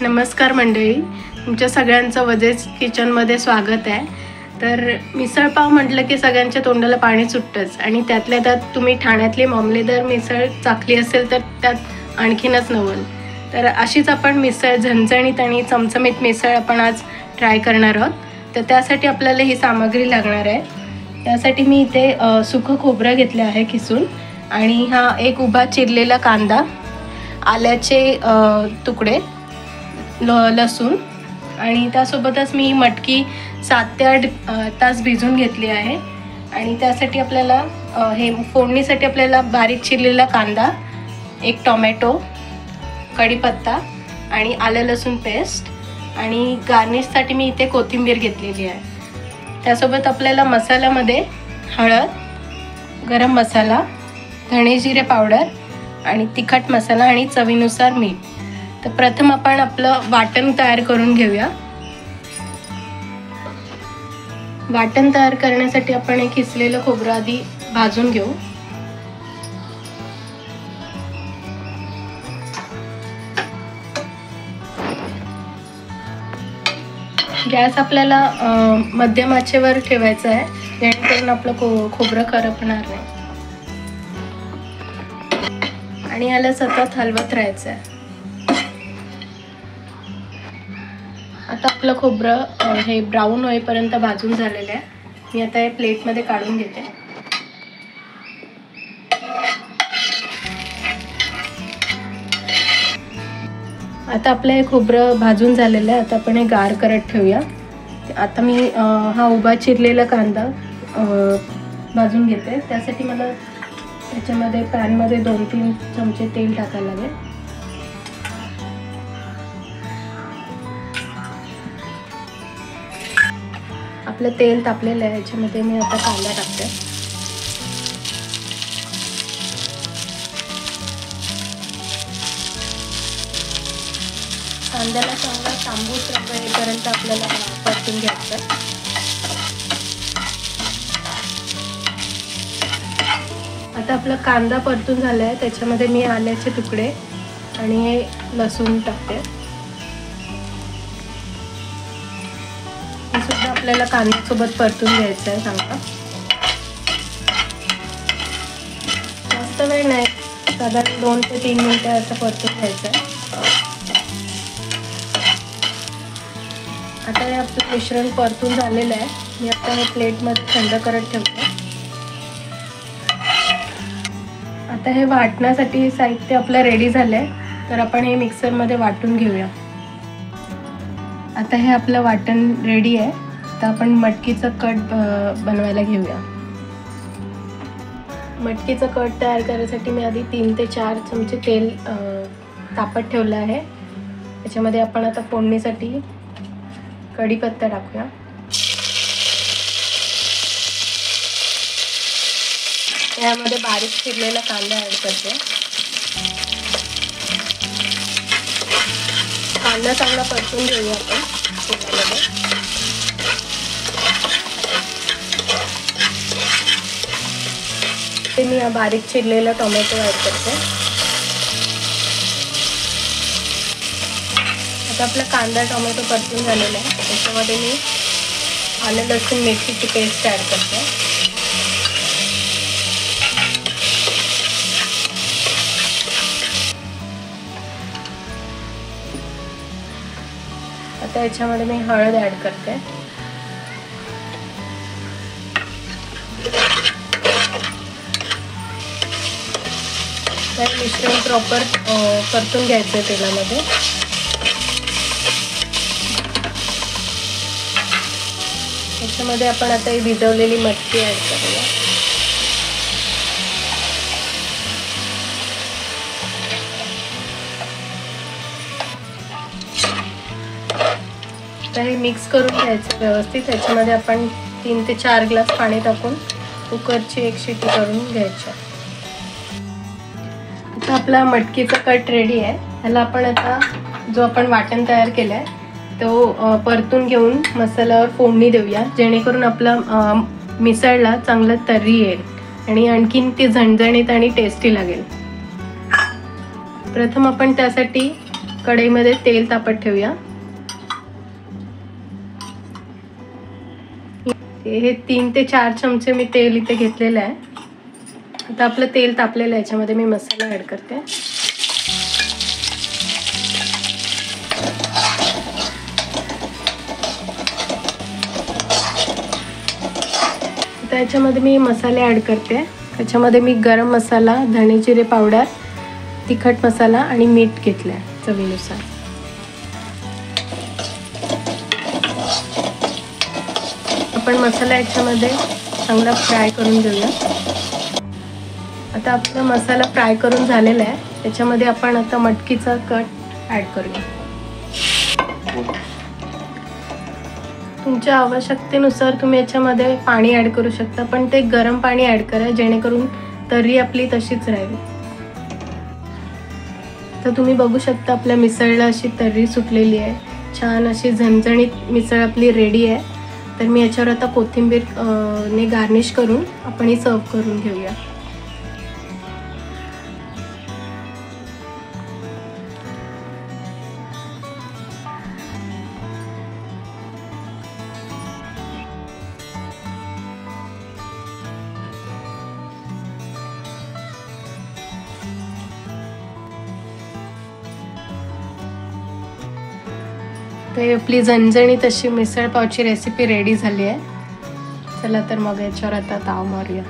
नमस्कार मंडळी, तुमच्या सगळ्यांचं वजेज किचनमध्ये स्वागत आहे। तर मिसळ पाव म्हटलं की सगळ्यांच्या तोंडाला पाणी सुटतंच आणि त्यातल्या त्यात तुम्ही ठाण्यातली मामलेदार मिसळ चाखली असेल तर त्यात आणखीनच नवल। तर अशीच आपण मिसळ झणझणीत आणि चमचमीत मिसळ आपण आज ट्राय करणार आहोत। तर त्यासाठी आपल्याला ही सामग्री लागणार आहे। त्यासाठी मी इथे सुकं खोबरं घेतलं आहे किसून, आणि हा एक उभा चिरलेला कांदा, आल्याचे तुकडे, लसूण, आणि त्यासोबतच मी मटकी 7 ते 8 तास भिजवून घेतली आहे। आणि त्यासाठी आपल्याला हे फोडणीसाठी आपल्याला बारीक चिरलेला कांदा, एक टोमॅटो, कढीपत्ता आणि आलं लसूण पेस्ट, आणि गार्निशसाठी मी इथे कोथिंबीर घेतलेली आहे। त्यासोबत आपल्याला मसाल्यामध्ये हळद, गरम मसाला, धणे जिरे पावडर आणि तिखट मसाला आणि चवीनुसार मीठ। तर प्रथम आपण आपलं वाटण तयार करून घेऊया। वाटण तयार करण्यासाठी आपण हे किसलेलं खोबरं आधी भाजून घेऊ। गॅस आपल्याला मध्यम आचेवर ठेवायचा आहे, जेणेकरून आपलं खोबरं करपणार नाही, आणि याला सतत हलवत राहायचं आहे। आता आपलं खोबरं हे ब्राऊन होईपर्यंत भाजून झालेलं आहे। मी आता हे प्लेटमध्ये काढून घेते। आता आपलं हे खोबरं भाजून झालेलं आहे। आता आपण हे गार करत ठेवूया। आता मी हा उभा चिरलेला कांदा भाजून घेते। त्यासाठी मला त्याच्यामध्ये पॅनमध्ये 2-3 चमचे तेल टाकायला लागेल। आपलं तेल तापलेलं आहे, याच्यामध्ये मी आता कांदा टाकते। कांद्याला चांगला तांबूस रंग येईपर्यंत आपल्याला परतून घ्यायचं। आता आपला कांदा परतून झाला आहे, त्याच्यामध्ये मी आल्याचे तुकडे आणि हे लसूण टाकते। सुद्धा आपल्याला कांद्यासोबत परतून घ्यायचं आहे चांगला। जास्त वेळ नाही, साधारण 2 ते 3 मिनिटं असं परतून घ्यायचं आहे। आता हे आपलं मिश्रण परतून झालेलं आहे। मी आता हे प्लेटमध्ये थंड करत ठेवते। आता हे वाटण्यासाठी साहित्य आपलं रेडी झालं आहे, तर आपण हे मिक्सरमध्ये वाटून घेऊया। आता हे आपलं वाटण रेडी आहे। आता आपण मटकीचं कट बनवायला घेऊया। मटकीचं कट तयार करण्यासाठी मी आधी 3 ते 4 चमचे तेल तापत ठेवलं आहे। त्याच्यामध्ये आपण आता फोडणीसाठी कढीपत्ता टाकूया। त्यामध्ये बारीक चिरलेला कांदा ॲड करते। कांदा चांगला परतून घेऊया आपण तेलामध्ये। ते मी बारीक चिरलेला टोमॅटो ॲड करते। आता आपला कांदा टोमॅटो परतून झालेला आहे, त्याच्यामध्ये मी आलं लसूण मिरचीची पेस्ट ॲड करते। आता याच्यामध्ये मी हळद ॲड करते। हे मिश्रण प्रॉपर परतून घ्यायचं आहे तेलामध्ये। याच्यामध्ये आपण आता ही भिजवलेली मटकी ॲड करूया। आता हे मिक्स करून घ्यायचं व्यवस्थित। त्याच्यामध्ये आपण 3 ते 4 ग्लास पाणी टाकून कुकरची 1 शिटी करून घ्यायची। आता आपला मटकीचा कट रेडी आहे। ह्याला आपण आता जो आपण वाटण तयार केलं आहे तो परतून घेऊन मसाल्यावर फोडणी देऊया, जेणेकरून आपला मिसळला चांगला तर्री येईल आणि आणखीन ती झणझणीत आणि टेस्टी लागेल। प्रथम आपण त्यासाठी कढईमध्ये तेल तापत ठेवूया. हे 3 ते 4 चमचे मी तेल इथे घेतलेलं आहे. आता आपलं तेल तापलेलं आहे, याच्यामध्ये मी मसाला ॲड करते. आता याच्यामध्ये मी मसाले ॲड करते. त्याच्यामध्ये मी गरम मसाला, धणे जिरे पावडर, तिखट मसाला आणि मीठ घेतलं आहे चवीनुसार. आपण मसाला याच्यामध्ये चांगला फ्राय करून घेऊया. आता आपला मसाला फ्राय करून झालेला आहे. त्याच्यामध्ये आपण आता मटकीचा कट ॲड करूया. तुमच्या आवश्यकतेनुसार तुम्ही याच्यामध्ये पाणी ॲड करू शकता, पण ते गरम पाणी ॲड करा जेणेकरून तर्री आपली तशीच राहील. तर तुम्ही बघू शकता आपल्या मिसळला अशी तर्री सुटलेली आहे. छान अशी झणझणीत मिसळ आपली रेडी आहे. तर मी याच्यावर आता कोथिंबीर ने गार्निश करून आपण ही सर्व करून घेऊया. तर आपली झणझणीत अशी मिसळ पावची रेसिपी रेडी झाली आहे. चला तर मग याच्यावर आता ताव मारूया.